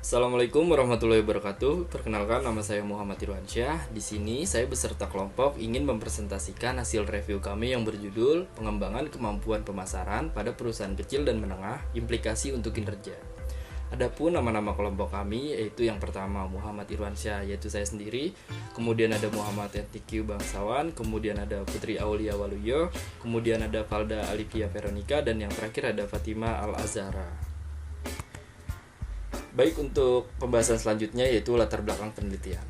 Assalamualaikum warahmatullahi wabarakatuh. Perkenalkan, nama saya Muhammad Irwansyah. Di sini saya beserta kelompok ingin mempresentasikan hasil review kami yang berjudul Pengembangan Kemampuan Pemasaran pada Perusahaan Kecil dan Menengah, Implikasi untuk Kinerja. Adapun nama-nama kelompok kami yaitu yang pertama Muhammad Irwansyah, yaitu saya sendiri. Kemudian ada Muhammad Etikiu Bangsawan, kemudian ada Putri Aulia Waluyo, kemudian ada Valda Alivia Veronica, dan yang terakhir ada Fatima Al-Azhara. Baik, untuk pembahasan selanjutnya yaitu latar belakang penelitian.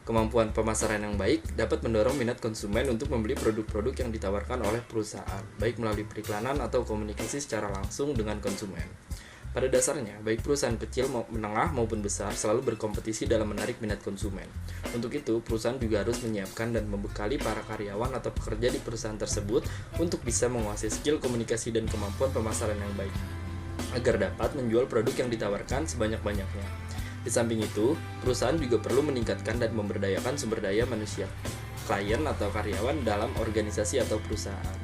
Kemampuan pemasaran yang baik dapat mendorong minat konsumen untuk membeli produk-produk yang ditawarkan oleh perusahaan, baik melalui periklanan atau komunikasi secara langsung dengan konsumen. Pada dasarnya, baik perusahaan kecil, menengah maupun besar selalu berkompetisi dalam menarik minat konsumen. Untuk itu, perusahaan juga harus menyiapkan dan membekali para karyawan atau pekerja di perusahaan tersebut untuk bisa menguasai skill komunikasi dan kemampuan pemasaran yang baik, agar dapat menjual produk yang ditawarkan sebanyak-banyaknya. Di samping itu, perusahaan juga perlu meningkatkan dan memberdayakan sumber daya manusia, klien atau karyawan dalam organisasi atau perusahaan.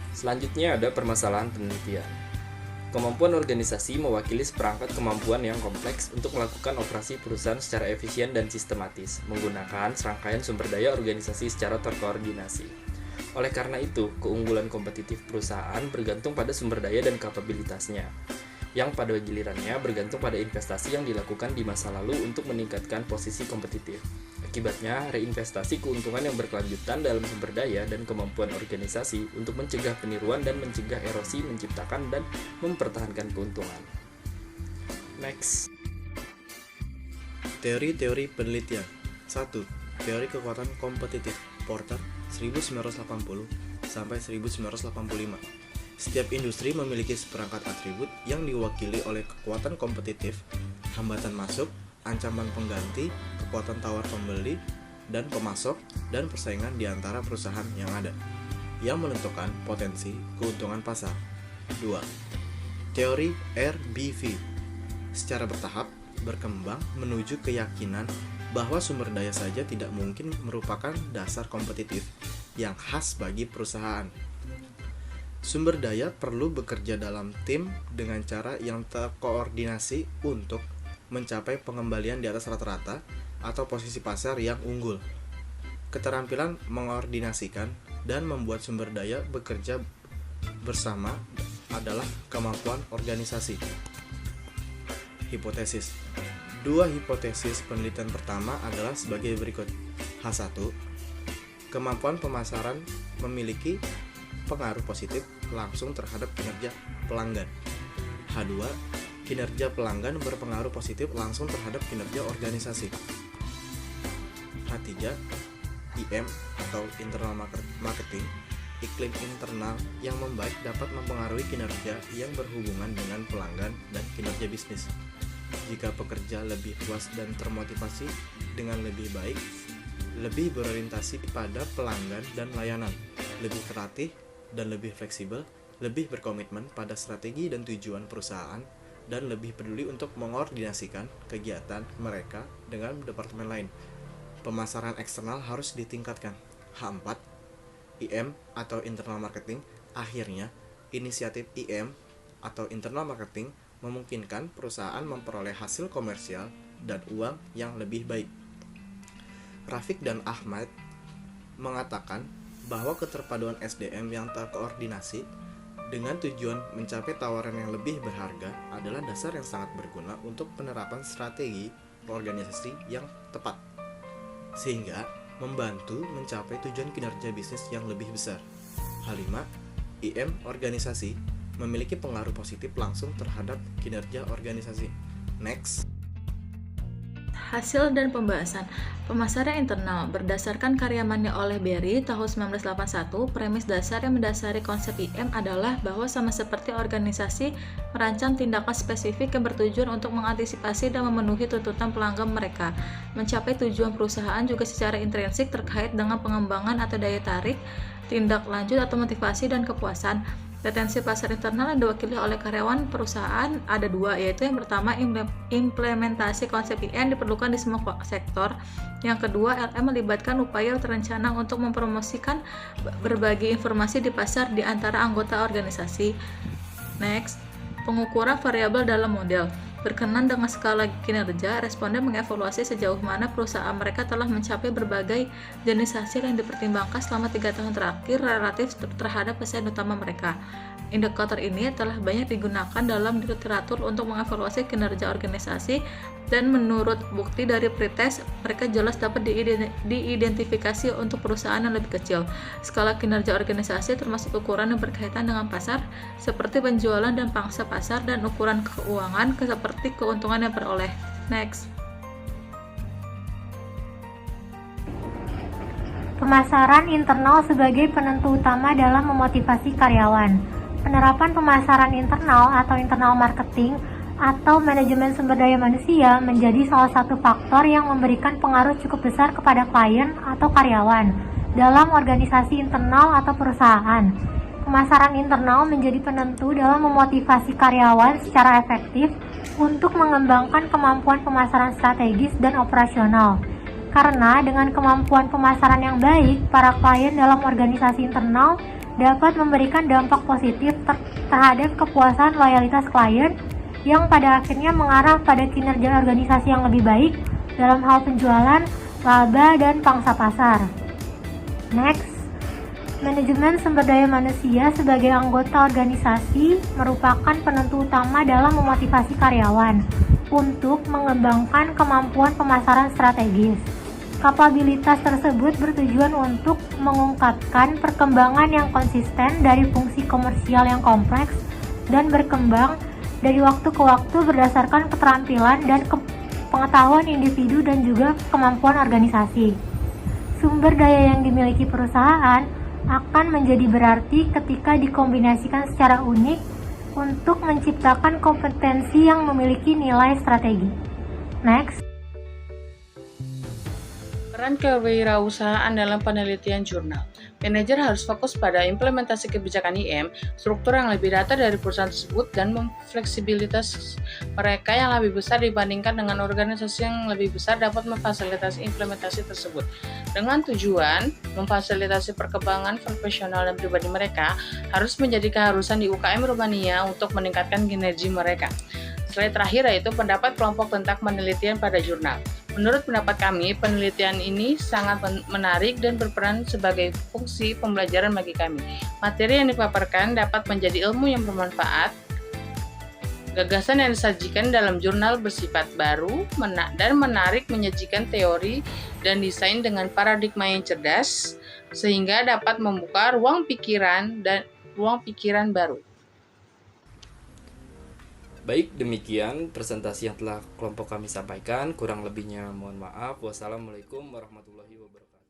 Selanjutnya ada permasalahan penelitian. Kemampuan organisasi mewakili seperangkat kemampuan yang kompleks untuk melakukan operasi perusahaan secara efisien dan sistematis, menggunakan serangkaian sumber daya organisasi secara terkoordinasi. Oleh karena itu, keunggulan kompetitif perusahaan bergantung pada sumber daya dan kapabilitasnya, yang pada gilirannya bergantung pada investasi yang dilakukan di masa lalu untuk meningkatkan posisi kompetitif. Akibatnya, reinvestasi keuntungan yang berkelanjutan dalam sumber daya dan kemampuan organisasi untuk mencegah peniruan dan mencegah erosi, menciptakan dan mempertahankan keuntungan. Next. Teori-teori penelitian. 1. Teori kekuatan kompetitif Porter 1980 sampai 1985. Setiap industri memiliki seperangkat atribut yang diwakili oleh kekuatan kompetitif, hambatan masuk, ancaman pengganti, kekuatan tawar pembeli dan pemasok, dan persaingan di antara perusahaan yang ada, yang menentukan potensi keuntungan pasar. 2. Teori RBV. Secara bertahap, berkembang menuju keyakinan bahwa sumber daya saja tidak mungkin merupakan dasar kompetitif yang khas bagi perusahaan. Sumber daya perlu bekerja dalam tim dengan cara yang terkoordinasi untuk mencapai pengembalian di atas rata-rata atau posisi pasar yang unggul. Keterampilan mengordinasikan dan membuat sumber daya bekerja bersama adalah kemampuan organisasi. Hipotesis. 2 hipotesis penelitian pertama adalah sebagai berikut. H1. Kemampuan pemasaran memiliki pengaruh positif langsung terhadap kinerja pelanggan. H2. Kinerja pelanggan berpengaruh positif langsung terhadap kinerja organisasi. H3. IM atau internal marketing. Iklim internal yang membaik dapat mempengaruhi kinerja yang berhubungan dengan pelanggan dan kinerja bisnis. Jika pekerja lebih puas dan termotivasi dengan lebih baik, lebih berorientasi pada pelanggan dan layanan, lebih terlatih dan lebih fleksibel, lebih berkomitmen pada strategi dan tujuan perusahaan, dan lebih peduli untuk mengordinasikan kegiatan mereka dengan departemen lain. Pemasaran eksternal harus ditingkatkan. H4. IM atau internal marketing. Akhirnya, inisiatif IM atau internal marketing memungkinkan perusahaan memperoleh hasil komersial dan uang yang lebih baik. Rafiq dan Ahmad mengatakan bahwa keterpaduan SDM yang terkoordinasi dengan tujuan mencapai tawaran yang lebih berharga adalah dasar yang sangat berguna untuk penerapan strategi organisasi yang tepat, sehingga membantu mencapai tujuan kinerja bisnis yang lebih besar. H5. IM organisasi memiliki pengaruh positif langsung terhadap kinerja organisasi. Next. Hasil dan pembahasan. Pemasaran internal berdasarkan karya Money oleh Berry tahun 1981, premis dasar yang mendasari konsep IM adalah bahwa sama seperti organisasi merancang tindakan spesifik yang bertujuan untuk mengantisipasi dan memenuhi tuntutan pelanggan mereka. Mencapai tujuan perusahaan juga secara intrinsik terkait dengan pengembangan atau daya tarik, tindak lanjut atau motivasi dan kepuasan. Retensi pasar internal yang diwakili oleh karyawan perusahaan ada 2, yaitu yang pertama implementasi konsep IM diperlukan di semua sektor. Yang kedua, LM melibatkan upaya terencana untuk mempromosikan berbagi informasi di pasar di antara anggota organisasi. Next. Pengukuran variabel dalam model. Berkenan dengan skala kinerja, responden mengevaluasi sejauh mana perusahaan mereka telah mencapai berbagai jenis hasil yang dipertimbangkan selama 3 tahun terakhir relatif terhadap pesaing utama mereka. Indikator ini telah banyak digunakan dalam literatur untuk mengevaluasi kinerja organisasi, dan menurut bukti dari pretest, mereka jelas dapat diidentifikasi untuk perusahaan yang lebih kecil. Skala kinerja organisasi termasuk ukuran yang berkaitan dengan pasar, seperti penjualan dan pangsa pasar, dan ukuran keuangan seperti keuntungan yang peroleh. Next. Pemasaran internal sebagai penentu utama dalam memotivasi karyawan. Penerapan pemasaran internal atau internal marketing atau manajemen sumber daya manusia menjadi salah satu faktor yang memberikan pengaruh cukup besar kepada klien atau karyawan dalam organisasi internal atau perusahaan. Pemasaran internal menjadi penentu dalam memotivasi karyawan secara efektif untuk mengembangkan kemampuan pemasaran strategis dan operasional. Karena dengan kemampuan pemasaran yang baik, para klien dalam organisasi internal dapat memberikan dampak positif terhadap kepuasan loyalitas klien yang pada akhirnya mengarah pada kinerja organisasi yang lebih baik dalam hal penjualan, laba, dan pangsa pasar. Next, manajemen sumber daya manusia sebagai anggota organisasi merupakan penentu utama dalam memotivasi karyawan untuk mengembangkan kemampuan pemasaran strategis. Kapabilitas tersebut bertujuan untuk mengungkapkan perkembangan yang konsisten dari fungsi komersial yang kompleks dan berkembang dari waktu ke waktu berdasarkan keterampilan dan pengetahuan individu dan juga kemampuan organisasi. Sumber daya yang dimiliki perusahaan akan menjadi berarti ketika dikombinasikan secara unik untuk menciptakan kompetensi yang memiliki nilai strategi. Next. Peran kewirausahaan dalam penelitian jurnal. Manajer harus fokus pada implementasi kebijakan IM, struktur yang lebih rata dari perusahaan tersebut, dan fleksibilitas mereka yang lebih besar dibandingkan dengan organisasi yang lebih besar dapat memfasilitasi implementasi tersebut. Dengan tujuan memfasilitasi perkembangan profesional dan pribadi mereka, harus menjadi keharusan di UKM Rumania untuk meningkatkan kinerja mereka. Slide terakhir yaitu pendapat kelompok tentang penelitian pada jurnal. Menurut pendapat kami, penelitian ini sangat menarik dan berperan sebagai fungsi pembelajaran bagi kami. Materi yang dipaparkan dapat menjadi ilmu yang bermanfaat. Gagasan yang disajikan dalam jurnal bersifat baru dan menarik, menyajikan teori dan desain dengan paradigma yang cerdas, sehingga dapat membuka ruang pikiran baru. Baik, demikian presentasi yang telah kelompok kami sampaikan. Kurang lebihnya mohon maaf. Wassalamualaikum warahmatullahi wabarakatuh.